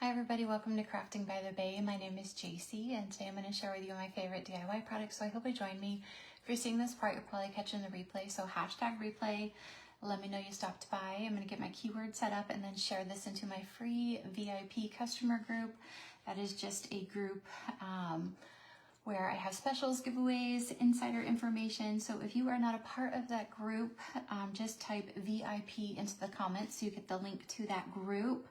Hi everybody, welcome to Crafting by the Bay. My name is JC and today I'm going to share with you my favorite DIY products, so I hope you join me. If you're seeing this part, you're probably catching the replay, so hashtag replay. Let me know you stopped by. I'm going to get my keyword set up and then share this into my free VIP customer group. That is just a group where I have specials, giveaways, insider information. So if you are not a part of that group, just type VIP into the comments so you get the link to that group.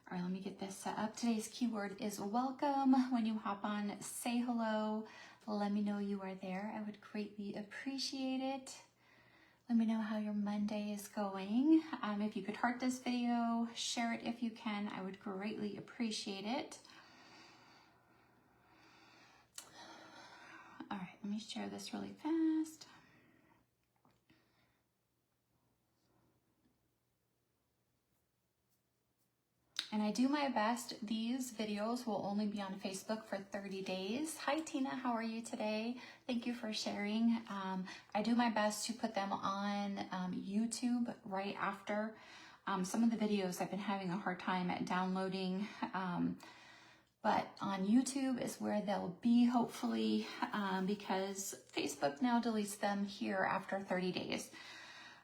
All right, let me get this set up. Today's keyword is welcome. When you hop on, say hello. Let me know you are there. I would greatly appreciate it. Let me know how your Monday is going. If you could heart this video, share it if you can. I would greatly appreciate it. All right, let me share this really fast. And I do my best. These videos will only be on Facebook for 30 days. Hi Tina, how are you today? Thank you for sharing. I do my best to put them on YouTube right after. Some of the videos I've been having a hard time at downloading, but on YouTube is where they'll be hopefully, because Facebook now deletes them here after 30 days.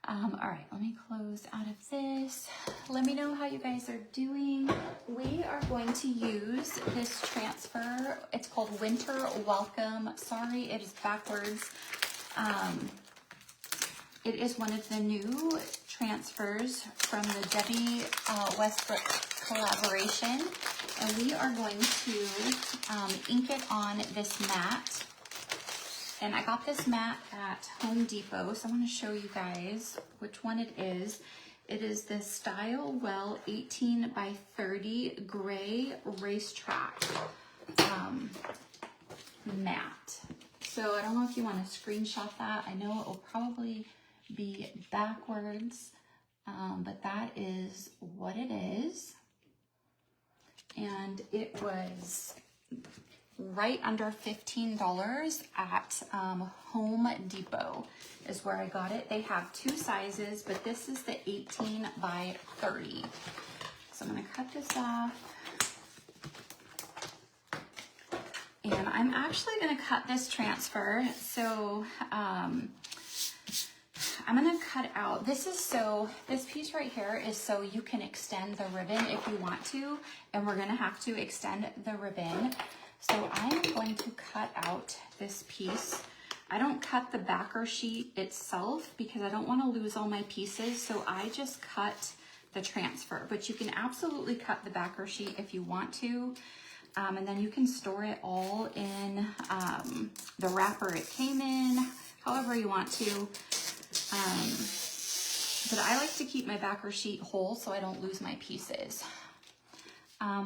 All right, let me close out of this. Let me know how you guys are doing. We are going to use this transfer. It's called Winter Welcome. Sorry, it is backwards. It is one of the new transfers from the Debbie Westbrook collaboration. And we are going to ink it on this mat. And I got this mat at Home Depot, so I want to show you guys which one it is. It is this Style Well 18 by 30 gray racetrack mat. So I don't know if you want to screenshot that. I know it will probably be backwards, but that is what it is. And it was right under $15 at Home Depot is where I got it. They have two sizes, but this is the 18 by 30. So I'm going to cut this off. And I'm actually going to cut this transfer. So I'm going to cut out, this piece right here is so you can extend the ribbon if you want to, and we're going to have to extend the ribbon. So I'm going to cut out this piece. I don't cut the backer sheet itself because I don't want to lose all my pieces. So I just cut the transfer, but you can absolutely cut the backer sheet if you want to. And then you can store it all in the wrapper it came in, however you want to. But I like to keep my backer sheet whole so I don't lose my pieces.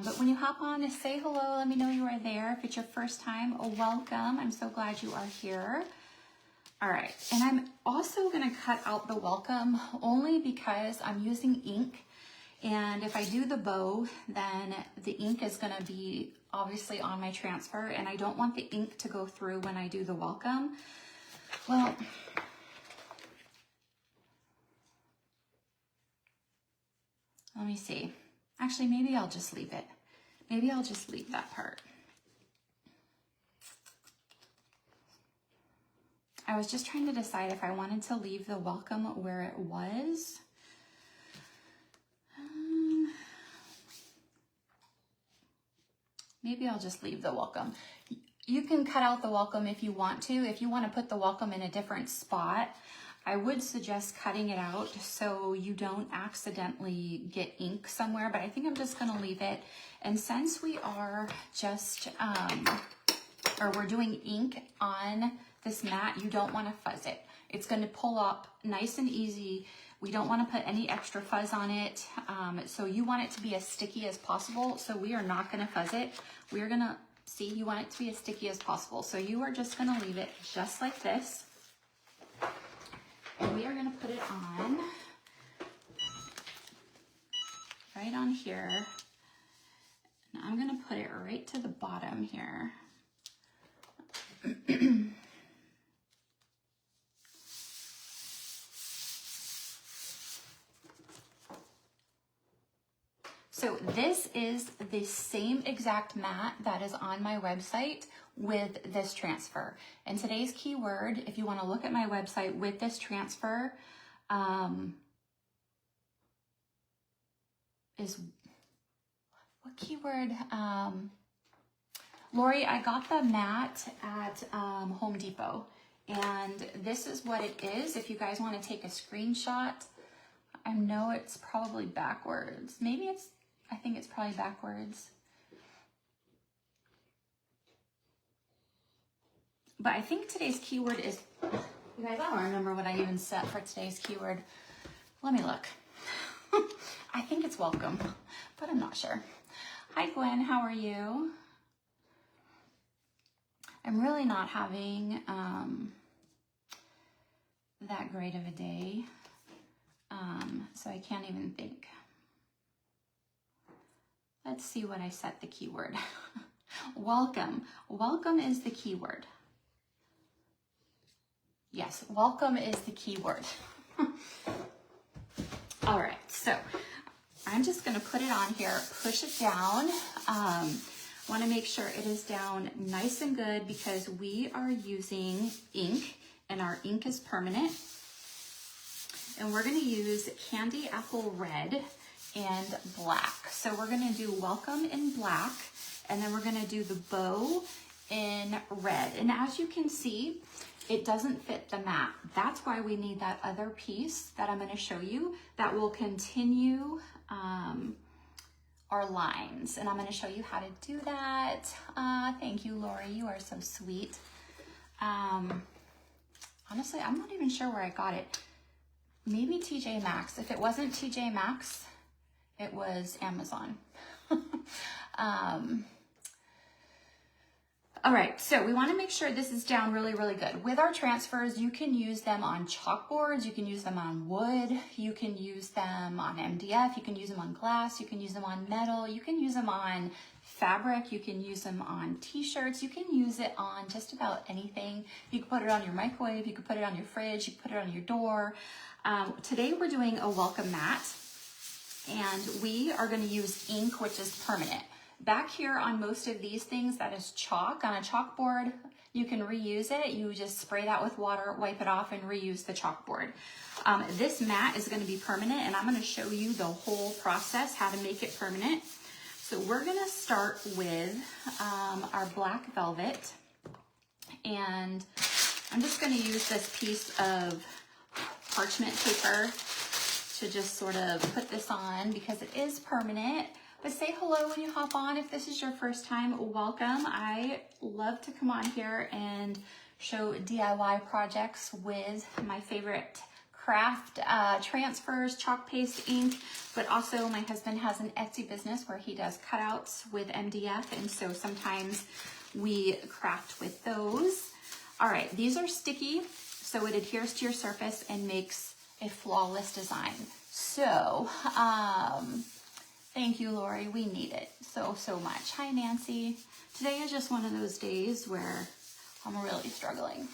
But when you hop on, say hello, let me know you are there. If it's your first time, welcome. I'm so glad you are here. All right, and I'm also gonna cut out the welcome only because I'm using ink. And if I do the bow, then the ink is gonna be obviously on my transfer, and I don't want the ink to go through when I do the welcome. Well, let me see. Actually, maybe I'll just leave it. Maybe I'll just leave that part. I was just trying to decide if I wanted to leave the welcome where it was. Maybe I'll just leave the welcome. You can cut out the welcome if you want to. If you want to put the welcome in a different spot, I would suggest cutting it out so you don't accidentally get ink somewhere, but I think I'm just gonna leave it. And since we are just, we're doing ink on this mat, you don't wanna fuzz it. It's gonna pull up nice and easy. We don't wanna put any extra fuzz on it. So you want it to be as sticky as possible. So we are not gonna fuzz it. We're gonna, see, you want it to be as sticky as possible. So you are just gonna leave it just like this. And we are going to put it on right on here. And I'm going to put it right to the bottom here. So this is the same exact mat that is on my website with this transfer. And today's keyword, if you want to look at my website with this transfer, is what keyword? Lori, I got the mat at Home Depot, and this is what it is. If you guys want to take a screenshot, I know it's probably backwards. Maybe it's, I think it's probably backwards. But I think today's keyword is, you guys, I don't remember what I even set for today's keyword. Let me look. I think it's welcome, but I'm not sure. Hi, Gwen, how are you? I'm really not having that great of a day, so I can't even think. Let's see what I set the keyword. Welcome. Welcome is the keyword. Yes, welcome is the keyword. All right, so I'm just gonna put it on here, push it down. Want to make sure it is down nice and good because we are using ink and our ink is permanent. And we're going to use Candy Apple Red and Black. So we're going to do Welcome in black, and then we're going to do the bow in red. And as you can see, it doesn't fit the mat. That's why we need that other piece that I'm going to show you that will continue our lines, and I'm going to show you how to do that. Thank you, Lori. You are so sweet. Honestly, I'm not even sure where I got it. Maybe TJ Maxx. If it wasn't TJ Maxx, it was Amazon. All right, so we want to make sure this is down really, really good. With our transfers, you can use them on chalkboards, you can use them on wood, you can use them on MDF, you can use them on glass, you can use them on metal, you can use them on fabric, you can use them on t-shirts, you can use it on just about anything. You can put it on your microwave, you can put it on your fridge, you can put it on your door. Today we're doing a welcome mat, and we are going to use ink, which is permanent. Back here on most of these things, that is chalk. On a chalkboard, you can reuse it. You just spray that with water, wipe it off, and reuse the chalkboard. This mat is going to be permanent, and I'm going to show you the whole process, how to make it permanent. So we're going to start with our black velvet, and I'm just going to use this piece of parchment paper to just sort of put this on because it is permanent. But say hello when you hop on. If this is your first time, welcome. I love to come on here and show DIY projects with my favorite craft transfers, chalk paste, ink, but also my husband has an Etsy business where he does cutouts with MDF, and so sometimes we craft with those. All right, these are sticky, so it adheres to your surface and makes a flawless design. So, thank you, Lori. We need it so, so much. Hi, Nancy. Today is just one of those days where I'm really struggling.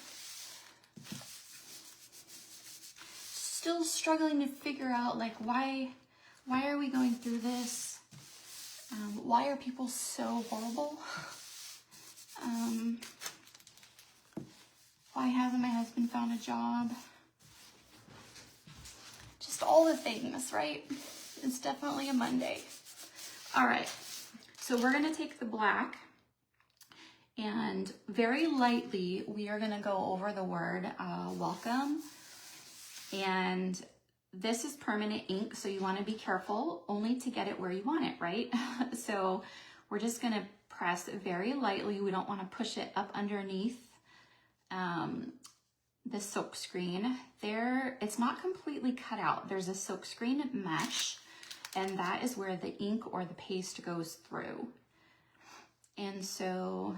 Still struggling to figure out, like, why are we going through this? Why are people so horrible? Why hasn't my husband found a job? Just all the things, right? It's definitely a Monday. All right, so we're gonna take the black and very lightly, we are gonna go over the word welcome. And this is permanent ink, so you wanna be careful only to get it where you want it, right? So we're just gonna press very lightly. We don't wanna push it up underneath the silk screen. There, it's not completely cut out. There's a silk screen mesh, and that is where the ink or the paste goes through. And so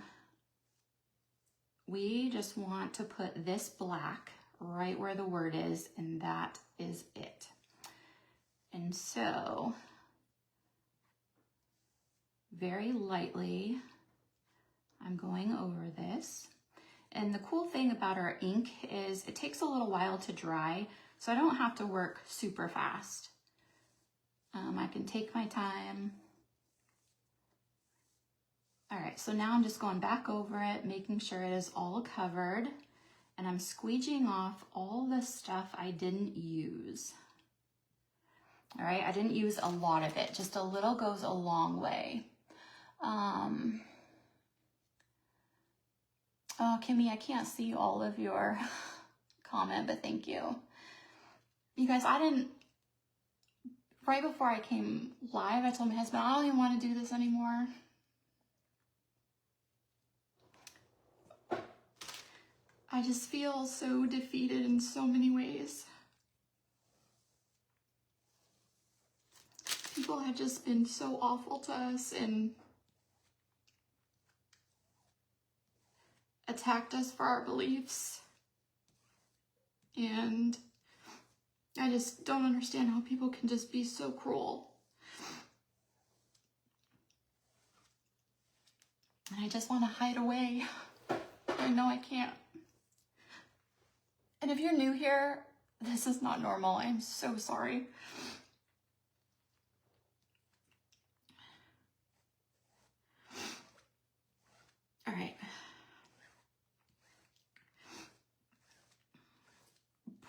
we just want to put this black right where the word is, and that is it. And so very lightly, I'm going over this. And the cool thing about our ink is it takes a little while to dry, so I don't have to work super fast. I can take my time. right, so now I'm just going back over it, making sure it is all covered, and I'm squeegeeing off all the stuff I didn't use. All right, I didn't use a lot of it. Just a little goes a long way. Oh, Kimmy, I can't see all of your comment, but thank you. You guys, right before I came live, I told my husband, I don't even want to do this anymore. I just feel so defeated in so many ways. People have just been so awful to us and attacked us for our beliefs. And I just don't understand how people can just be so cruel. And I just want to hide away. I know I can't. And if you're new here, this is not normal. I'm so sorry. All right.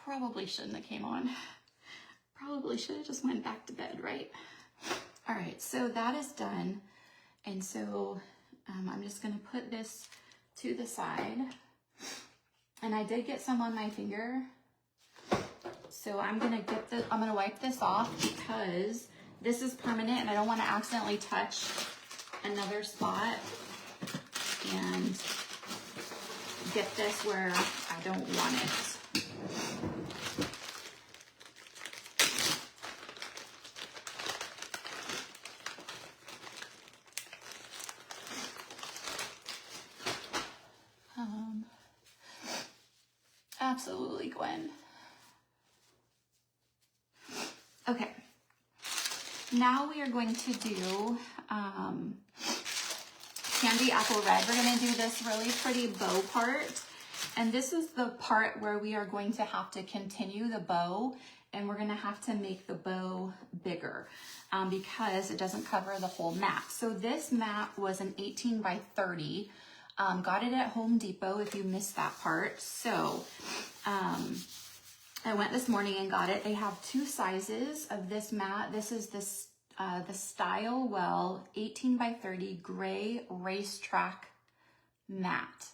Probably shouldn't have came on. Probably should have just went back to bed, right? All right, so that is done. And so I'm just gonna put this to the side. And I did get some on my finger. So I'm gonna wipe this off because this is permanent and I don't wanna accidentally touch another spot and get this where I don't want it. Absolutely, Gwen. Okay, now we are going to do Candy Apple Red. We're going to do this really pretty bow part, and this is the part where we are going to have to continue the bow, and we're going to have to make the bow bigger because it doesn't cover the whole mat. So this mat was an 18 by 30. Got it at Home Depot if you missed that part. So I went this morning and got it. They have two sizes of this mat. This is this the Style Well 18 by 30 gray racetrack mat.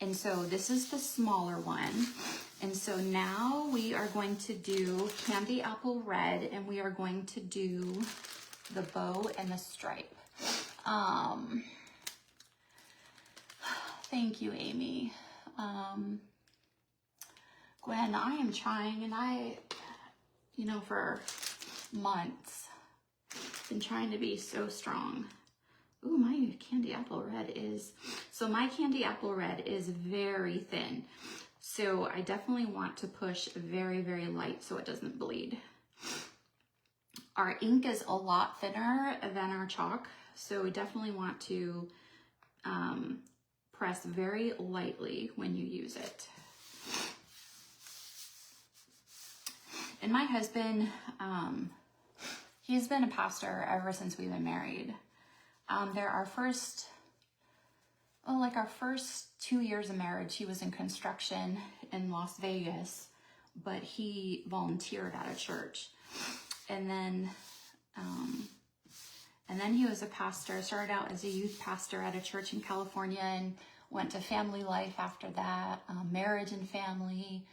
And so this is the smaller one. And so now we are going to do Candy Apple Red, and we are going to do the bow and the stripe. Thank you, Amy. Gwen, I am trying, and for months, been trying to be so strong. Ooh, my Candy Apple Red is very thin. So I definitely want to push very, very light so it doesn't bleed. Our ink is a lot thinner than our chalk, so we definitely want to press very lightly when you use it. And my husband, he's been a pastor ever since we've been married. Our first 2 years of marriage, he was in construction in Las Vegas, but he volunteered at a church. And then he was a pastor, started out as a youth pastor at a church in California and went to family life after that, marriage and family,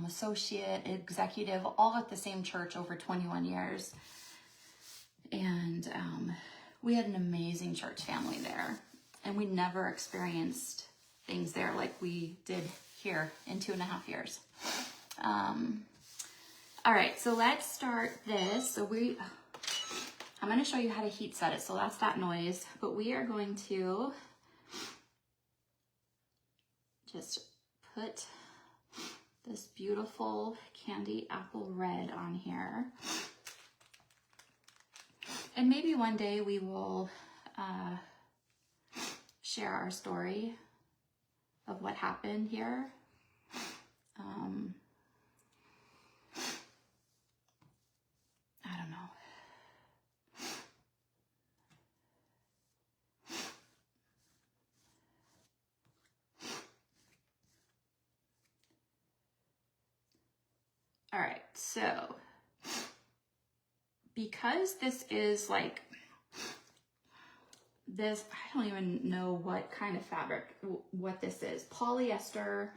associate, executive, all at the same church over 21 years. And we had an amazing church family there. And we never experienced things there like we did here in 2.5 years. All right, so let's start this. So I'm going to show you how to heat set it. So that's that noise. But we are going to just put this beautiful Candy Apple Red on here. And maybe one day we will share our story of what happened here. I don't know. so because this is like this, I don't even know what kind of fabric, what this is, polyester.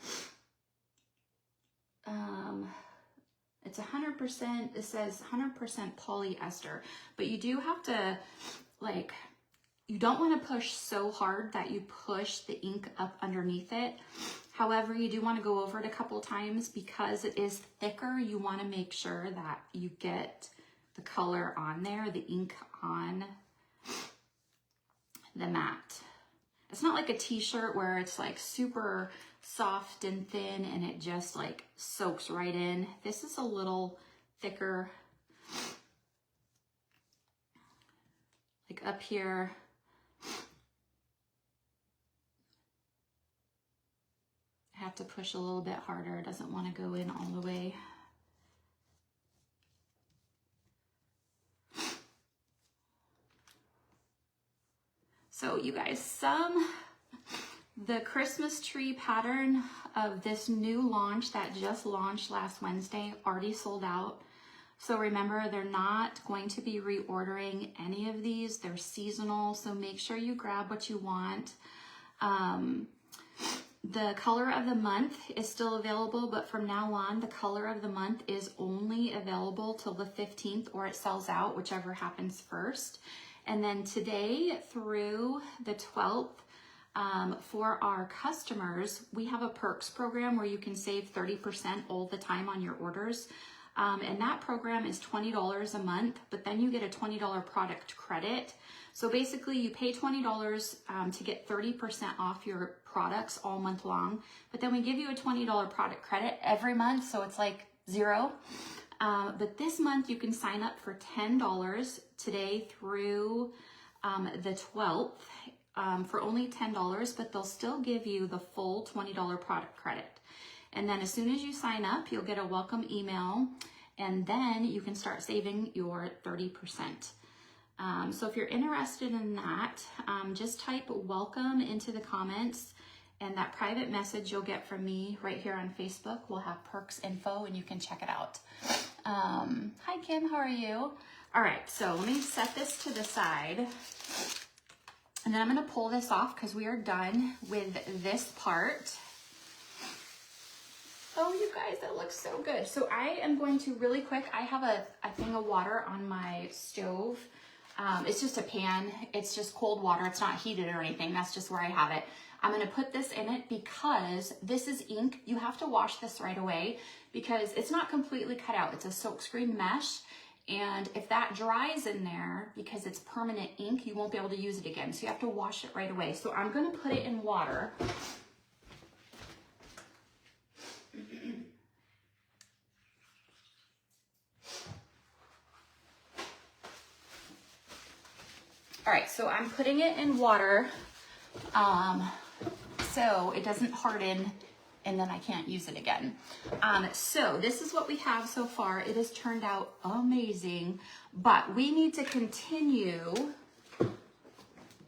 It's 100%, it says 100% polyester, but you do have to, like, you don't want to push so hard that you push the ink up underneath it. However, you do want to go over it a couple times because it is thicker. You want to make sure that you get the color on there, the ink on the mat. It's not like a t-shirt where it's like super soft and thin and it just like soaks right in. This is a little thicker, like up here. I have to push a little bit harder. It doesn't want to go in all the way. So you guys, the Christmas tree pattern of this new launch that just launched last Wednesday already sold out. So remember, they're not going to be reordering any of these. They're seasonal, so make sure you grab what you want. The color of the month is still available, but from now on, the color of the month is only available till the 15th, or it sells out, whichever happens first. And then today through the 12th, for our customers, we have a perks program where you can save 30% all the time on your orders. And that program is $20 a month, but then you get a $20 product credit. So basically you pay $20 to get 30% off your products all month long, but then we give you a $20 product credit every month, so it's like zero. But this month you can sign up for $10 today through the 12th for only $10, but they'll still give you the full $20 product credit. And then as soon as you sign up, you'll get a welcome email, and then you can start saving your 30%. So if you're interested in that, just type welcome into the comments, and that private message you'll get from me right here on Facebook will have perks info and you can check it out. Hi Kim, how are you? All right, so let me set this to the side, and then I'm gonna pull this off because we are done with this part. Oh, you guys, that looks so good. So I am going to really quick, I have a thing of water on my stove. It's just a pan. It's just cold water. It's not heated or anything. That's just where I have it. I'm going to put this in it because this is ink. You have to wash this right away because it's not completely cut out. It's a silkscreen mesh. And if that dries in there, because it's permanent ink, you won't be able to use it again. So you have to wash it right away. So I'm going to put it in water. All right, so I'm putting it in water so it doesn't harden and then I can't use it again. So this is what we have so far. It has turned out amazing, but we need to continue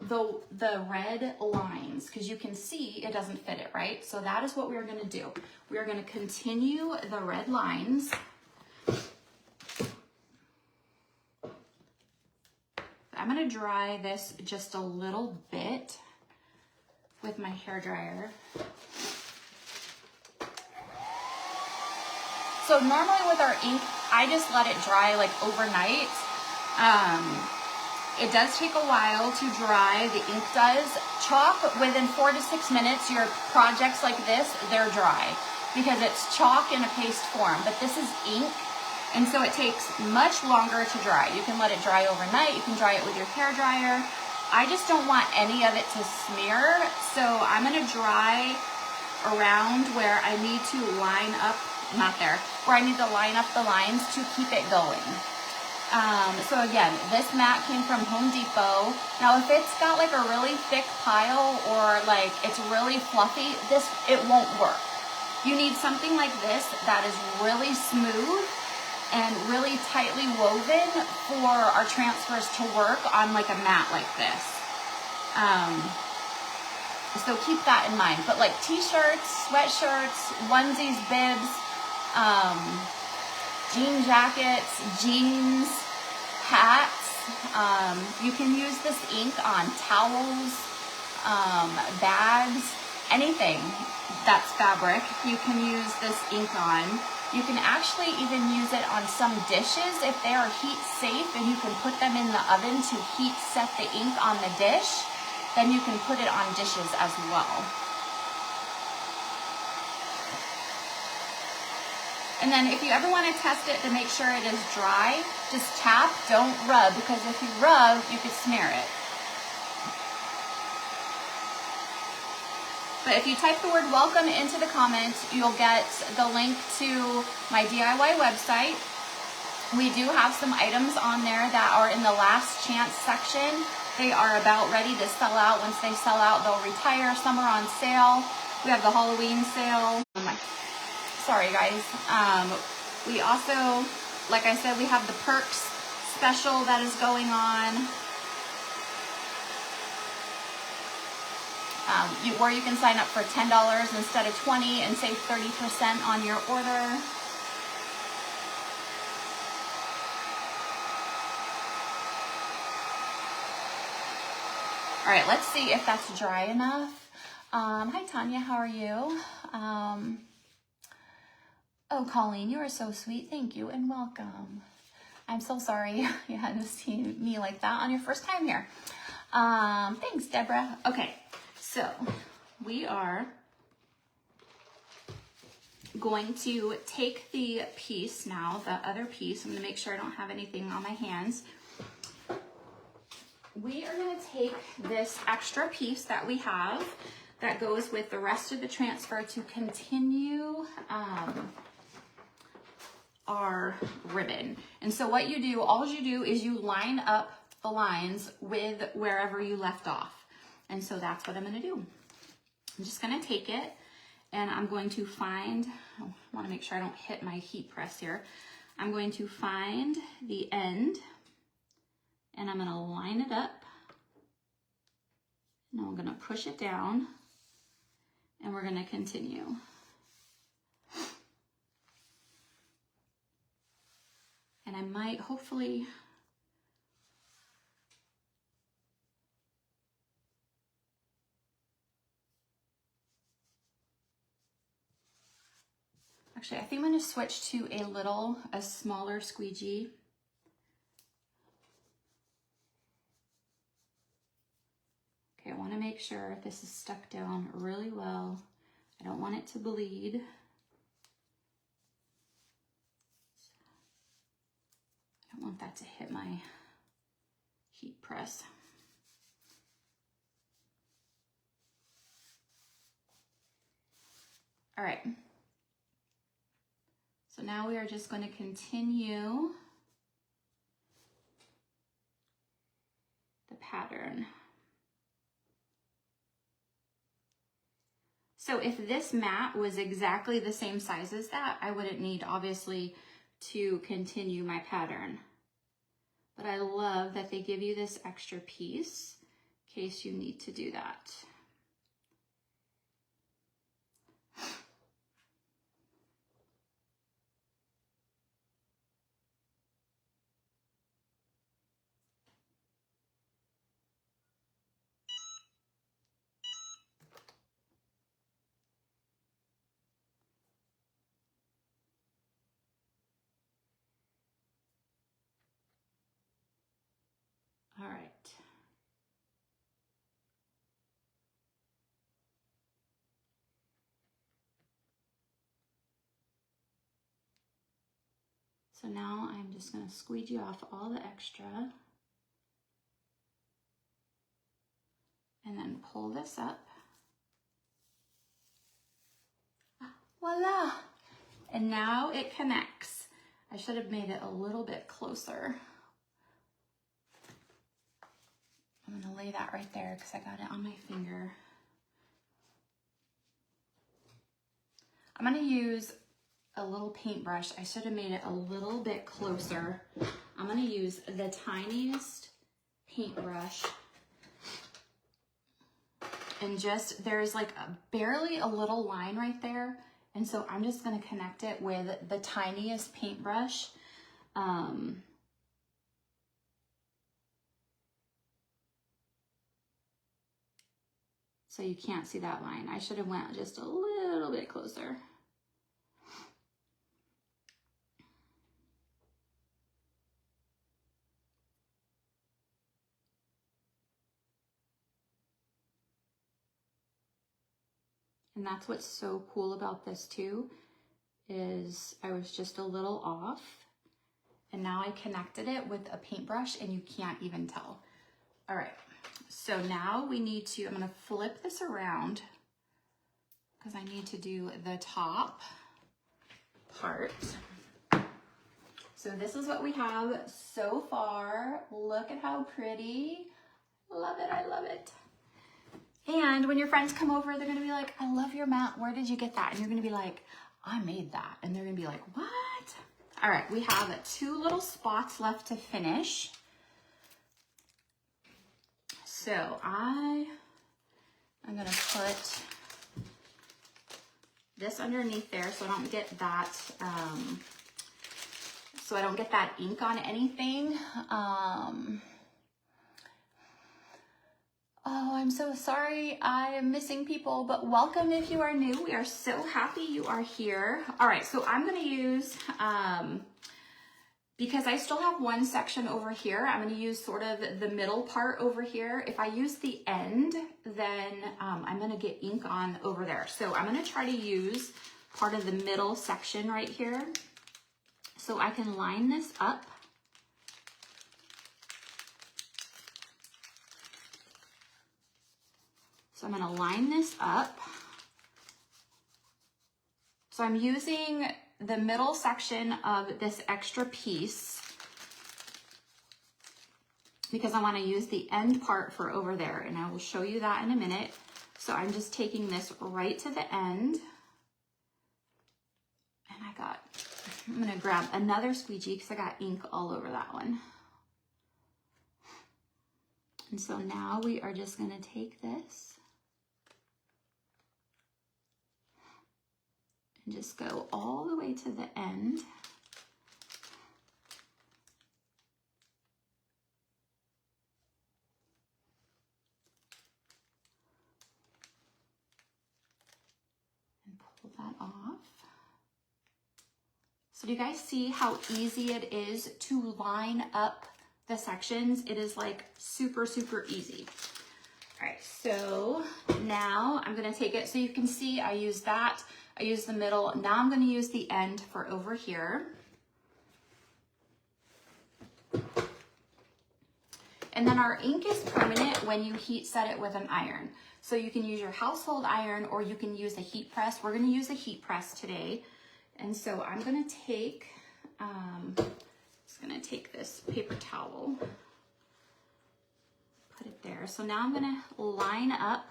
the red lines because you can see it doesn't fit it, right? So that is what we are gonna do. We are gonna continue the red lines. I'm gonna dry this just a little bit with my hairdryer. So normally with our ink, I just let it dry like overnight. It does take a while to dry, the ink does. Chalk, within 4 to 6 minutes, your projects like this, they're dry because it's chalk in a paste form, but this is ink. And so it takes much longer to dry. You can let it dry overnight. You can dry it with your hair dryer. I just don't want any of it to smear. So I'm gonna dry around where I need to line up, not there, where I need to line up the lines to keep it going. So again, this mat came from Home Depot. Now if it's got like a really thick pile or like it's really fluffy, it won't work. You need something like this that is really smooth and really tightly woven for our transfers to work on like a mat like this. So keep that in mind. But like t-shirts, sweatshirts, onesies, bibs, jean jackets, jeans, hats. You can use this ink on towels, bags, anything that's fabric. You can use this ink on. You can actually even use it on some dishes if they are heat safe, and you can put them in the oven to heat set the ink on the dish. Then you can put it on dishes as well. And then if you ever want to test it to make sure it is dry, just tap, don't rub, because if you rub, you could smear it. But if you type the word welcome into the comments, you'll get the link to my DIY website. We do have some items on there that are in the last chance section. They are about ready to sell out. Once they sell out, they'll retire. Some are on sale. We have the Halloween sale. Sorry guys. We also, like I said, we have the perks special that is going on. Where you can sign up for $10 instead of $20 and save 30% on your order. All right, let's see if that's dry enough. Hi Tanya, how are you? Oh, Colleen, you are so sweet. Thank you and welcome. I'm so sorry you had to see me like that on your first time here. Thanks, Deborah. Okay, so we are going to take the piece now, the other piece. I'm going to make sure I don't have anything on my hands. We are going to take this extra piece that we have that goes with the rest of the transfer to continue our ribbon. And so what you do, all you do is you line up the lines with wherever you left off. And so that's what I'm going to do. I'm just going to take it and I'm going to find, I want to make sure I don't hit my heat press here. I'm going to find the end and I'm going to line it up. Now I'm going to push it down and we're going to continue. And I might hopefully actually, I think I'm going to switch to a smaller squeegee. Okay, I want to make sure this is stuck down really well. I don't want it to bleed. I don't want that to hit my heat press. All right. So now we are just going to continue the pattern. So if this mat was exactly the same size as that, I wouldn't need, obviously, to continue my pattern. But I love that they give you this extra piece in case you need to do that. All right. So now I'm just going to squeegee off all the extra and then pull this up. Voila! And now it connects. I should have made it a little bit closer. I'm going to lay that right there because I got it on my finger. I'm going to use a little paintbrush. I should have made it a little bit closer. I'm going to use the tiniest paintbrush. And just, there's like barely a little line right there. And so I'm just gonna connect it with the tiniest paintbrush. So you can't see that line. I should have went just a little bit closer. And that's what's so cool about this too, is I was just a little off, and now I connected it with a paintbrush and you can't even tell. All right, so now we need to, I'm gonna flip this around because I need to do the top part. So this is what we have so far. Look at how pretty. Love it, I love it. And when your friends come over, they're gonna be like, I love your mat, where did you get that? And you're gonna be like, I made that. And they're gonna be like, what? All right, we have 2 little spots left to finish. So I'm gonna put this underneath there so I don't get that, ink on anything. Oh, I'm so sorry I am missing people, but welcome if you are new. We are so happy you are here. All right, so I'm gonna use, because I still have one section over here, I'm gonna use sort of the middle part over here. If I use the end, then I'm gonna get ink on over there. So I'm gonna try to use part of the middle section right here so I can line this up. So I'm gonna line this up. So I'm using the middle section of this extra piece because I wanna use the end part for over there, and I will show you that in a minute. So I'm just taking this right to the end. And I'm gonna grab another squeegee because I got ink all over that one. And so now we are just gonna take this and just go all the way to the end. And pull that off. So do you guys see how easy it is to line up the sections? It is like super, super easy. All right, so now I'm gonna take it, so you can see I use that, I use the middle. Now I'm gonna use the end for over here. And then our ink is permanent when you heat set it with an iron. So you can use your household iron or you can use a heat press. We're gonna use a heat press today. And so I'm gonna take, this paper towel, put it there. So now I'm gonna line up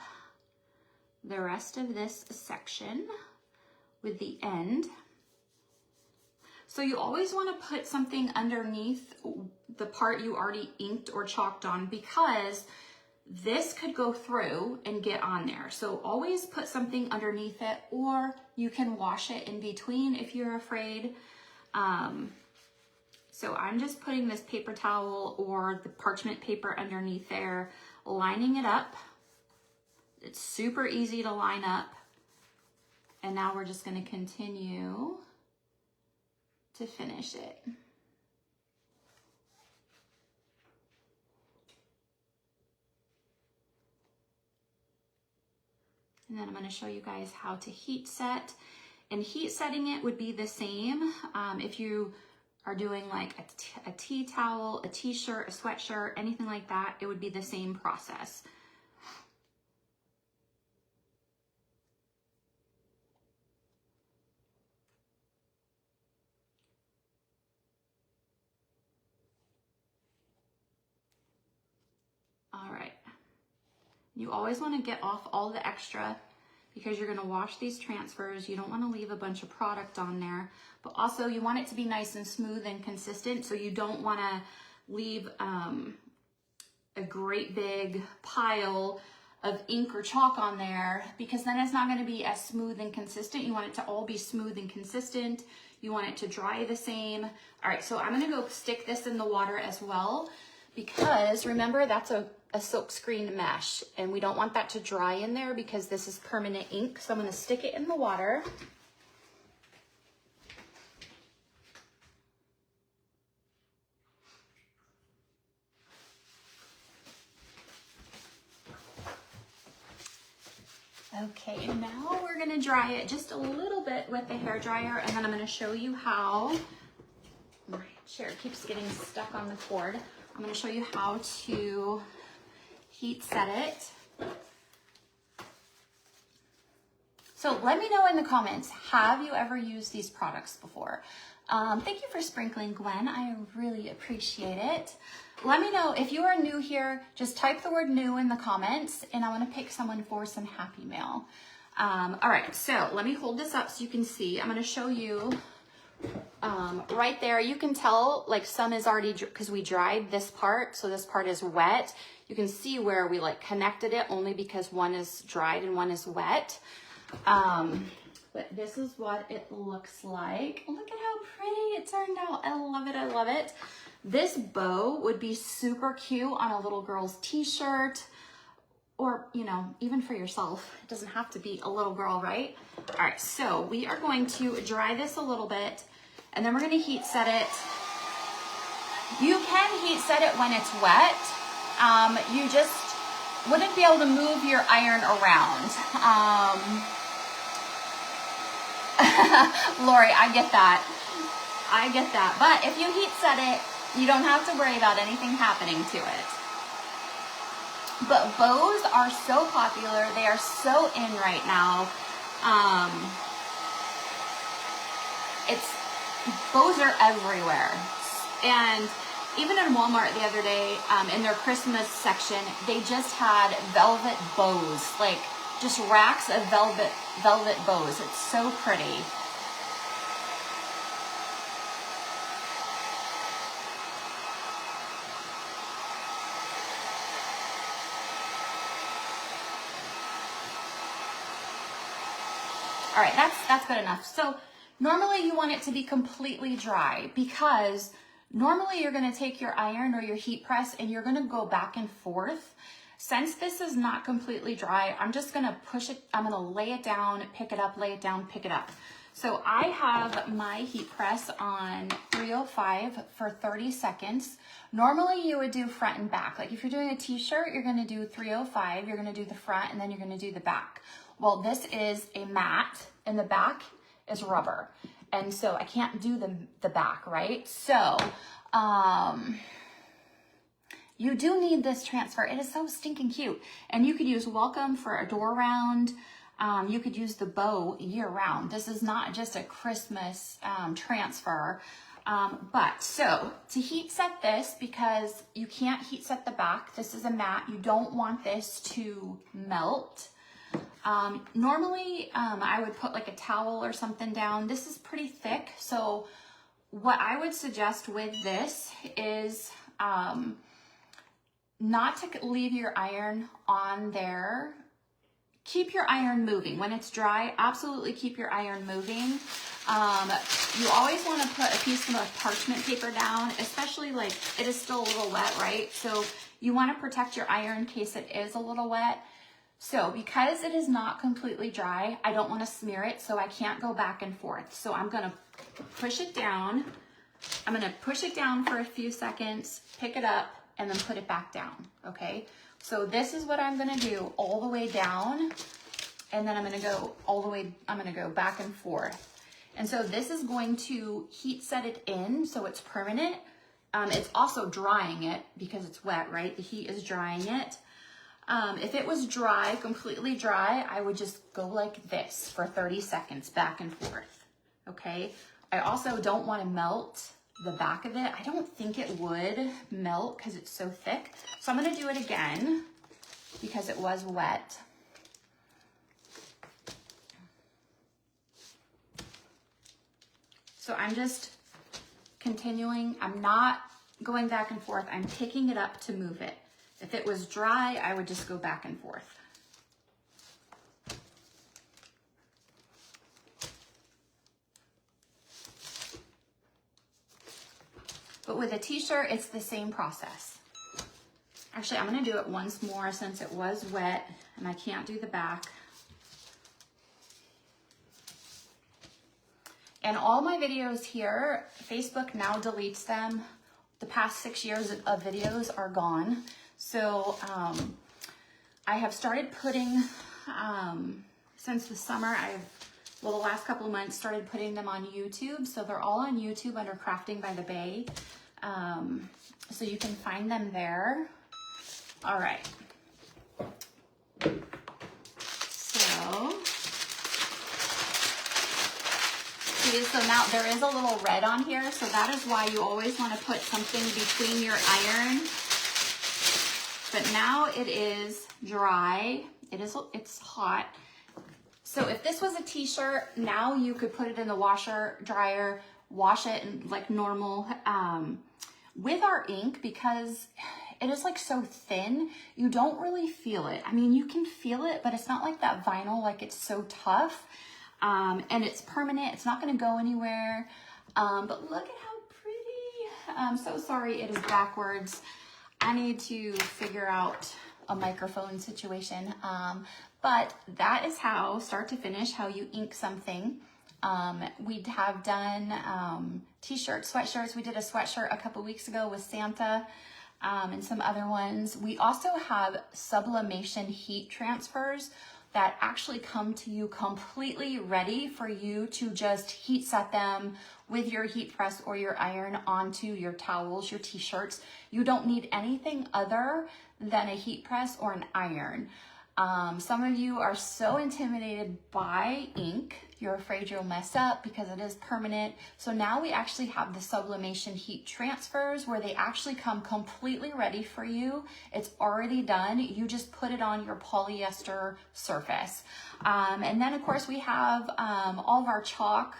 the rest of this section with the end. So you always wanna put something underneath the part you already inked or chalked on, because this could go through and get on there. So always put something underneath it, or you can wash it in between if you're afraid. So I'm just putting this paper towel or the parchment paper underneath there, lining it up. It's super easy to line up. And now we're just gonna continue to finish it. And then I'm going to show you guys how to heat set. And heat setting it would be the same if you are doing like a tea towel, a t-shirt, a sweatshirt, anything like that. It would be the same process. All right. You always want to get off all the extra because you're going to wash these transfers. You don't want to leave a bunch of product on there, but also you want it to be nice and smooth and consistent. So you don't want to leave a great big pile of ink or chalk on there, because then it's not going to be as smooth and consistent. You want it to all be smooth and consistent. You want it to dry the same. All right, so I'm going to go stick this in the water as well, because remember, that's a silk screen mesh, and we don't want that to dry in there because this is permanent ink. So I'm going to stick it in the water. Okay, now we're gonna dry it just a little bit with the hair dryer, and then I'm gonna show you how, my chair keeps getting stuck on the cord. I'm gonna show you how to heat set it. So let me know in the comments, have you ever used these products before? Thank you for sprinkling, Gwen. I really appreciate it. Let me know if you are new here, just type the word new in the comments, and I want to pick someone for some happy mail. All right, so let me hold this up so you can see. I'm going to show you right there. You can tell like some is already, because we dried this part, so this part is wet. You can see where we like connected it only because one is dried and one is wet. But this is what it looks like. Look at how pretty it turned out. I love it, I love it. This bow would be super cute on a little girl's t-shirt, or, you know, even for yourself. It doesn't have to be a little girl, right? All right, so we are going to dry this a little bit, and then we're gonna heat set it. You can heat set it when it's wet. You just wouldn't be able to move your iron around. Lori, I get that. I get that. But if you heat set it, you don't have to worry about anything happening to it. But bows are so popular. They are so in right now. Bows are everywhere. And even in Walmart the other day, in their Christmas section, they just had velvet bows, like just racks of velvet bows. It's so pretty. All right, that's good enough. So normally you want it to be completely dry, because normally you're gonna take your iron or your heat press and you're gonna go back and forth. Since this is not completely dry, I'm just gonna push it, I'm gonna lay it down, pick it up, lay it down, pick it up. So I have my heat press on 305 for 30 seconds. Normally you would do front and back. Like if you're doing a t-shirt, you're gonna do 305, you're gonna do the front, and then you're gonna do the back. Well, this is a mat, and the back is rubber. And so I can't do the back, right? So, you do need this transfer. It is so stinking cute. And you could use welcome for a door round. You could use the bow year round. This is not just a Christmas transfer. But so to heat set this, because you can't heat set the back, this is a mat. You don't want this to melt. Normally, I would put like a towel or something down. This is pretty thick. So what I would suggest with this is, not to leave your iron on there. Keep your iron moving. When it's dry, absolutely keep your iron moving. You always want to put a piece of parchment paper down, especially like it is still a little wet, right? So you want to protect your iron in case it is a little wet. So because it is not completely dry, I don't want to smear it, so I can't go back and forth. So I'm going to push it down. I'm going to push it down for a few seconds, pick it up, and then put it back down, okay? So this is what I'm going to do all the way down, and then I'm going to go all the way, I'm going to go back and forth. And so this is going to heat set it in so it's permanent. It's also drying it because it's wet, right? The heat is drying it. If it was dry, completely dry, I would just go like this for 30 seconds back and forth, okay? I also don't want to melt the back of it. I don't think it would melt because it's so thick. So I'm going to do it again because it was wet. So I'm just continuing. I'm not going back and forth. I'm picking it up to move it. If it was dry, I would just go back and forth. But with a t-shirt, it's the same process. Actually, I'm gonna do it once more since it was wet and I can't do the back. And all my videos here, Facebook now deletes them. The past 6 years of videos are gone. So I have started putting, since the summer, the last couple of months, started putting them on YouTube. So they're all on YouTube under Crafting by the Bay. So you can find them there. All right. So now there is a little red on here, so that is why you always want to put something between your iron. But now it is dry. It's hot. So if this was a t-shirt, now you could put it in the washer, dryer, wash it and like normal. With our ink, because it is like so thin, you don't really feel it. I mean, you can feel it, but it's not like that vinyl, like it's so tough. And it's permanent, it's not gonna go anywhere. But look at how pretty. I'm so sorry it is backwards. I need to figure out a microphone situation. But that is how, start to finish, how you ink something. We have done t-shirts, sweatshirts. We did a sweatshirt a couple weeks ago with Santa. And some other ones. We also have sublimation heat transfers that actually come to you completely ready for you to just heat set them with your heat press or your iron onto your towels, your t-shirts. You don't need anything other than a heat press or an iron. Some of you are so intimidated by ink, you're afraid you'll mess up because it is permanent. So now we actually have the sublimation heat transfers where they actually come completely ready for you. It's already done. You just put it on your polyester surface. And then of course we have all of our chalk.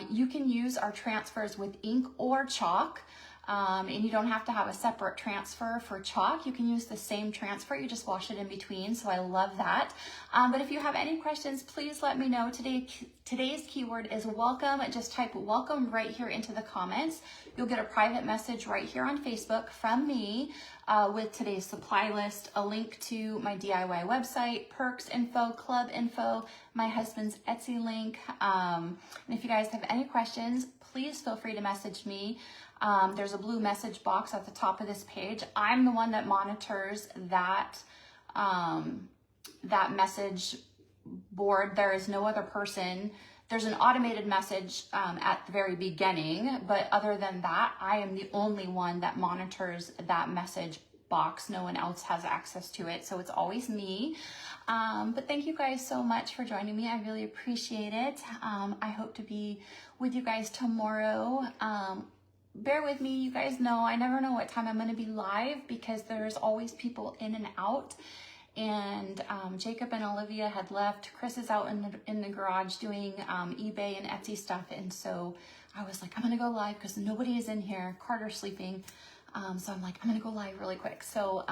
You can use our transfers with ink or chalk. And you don't have to have a separate transfer for chalk. You can use the same transfer, you just wash it in between, so I love that. But if you have any questions, please let me know. Today's keyword is welcome. Just type welcome right here into the comments. You'll get a private message right here on Facebook from me with today's supply list, a link to my DIY website, perks info, club info, my husband's Etsy link. And if you guys have any questions, please feel free to message me. There's a blue message box at the top of this page. I'm the one that monitors that, that message board. There is no other person. There's an automated message at the very beginning, but other than that, I am the only one that monitors that message box. No one else has access to it, so it's always me. But thank you guys so much for joining me. I really appreciate it. I hope to be with you guys tomorrow. Bear with me, you guys know I never know what time I'm going to be live because there's always people in and out. And Jacob and Olivia had left. Chris is out in the garage doing eBay and Etsy stuff. And so I was like, I'm going to go live because nobody is in here. Carter's sleeping. So I'm like, I'm going to go live really quick. So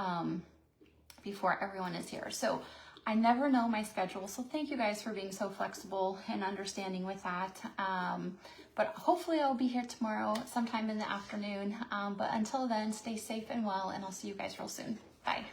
before everyone is here. So I never know my schedule. So thank you guys for being so flexible and understanding with that. But hopefully I'll be here tomorrow sometime in the afternoon. But until then, stay safe and well, and I'll see you guys real soon. Bye.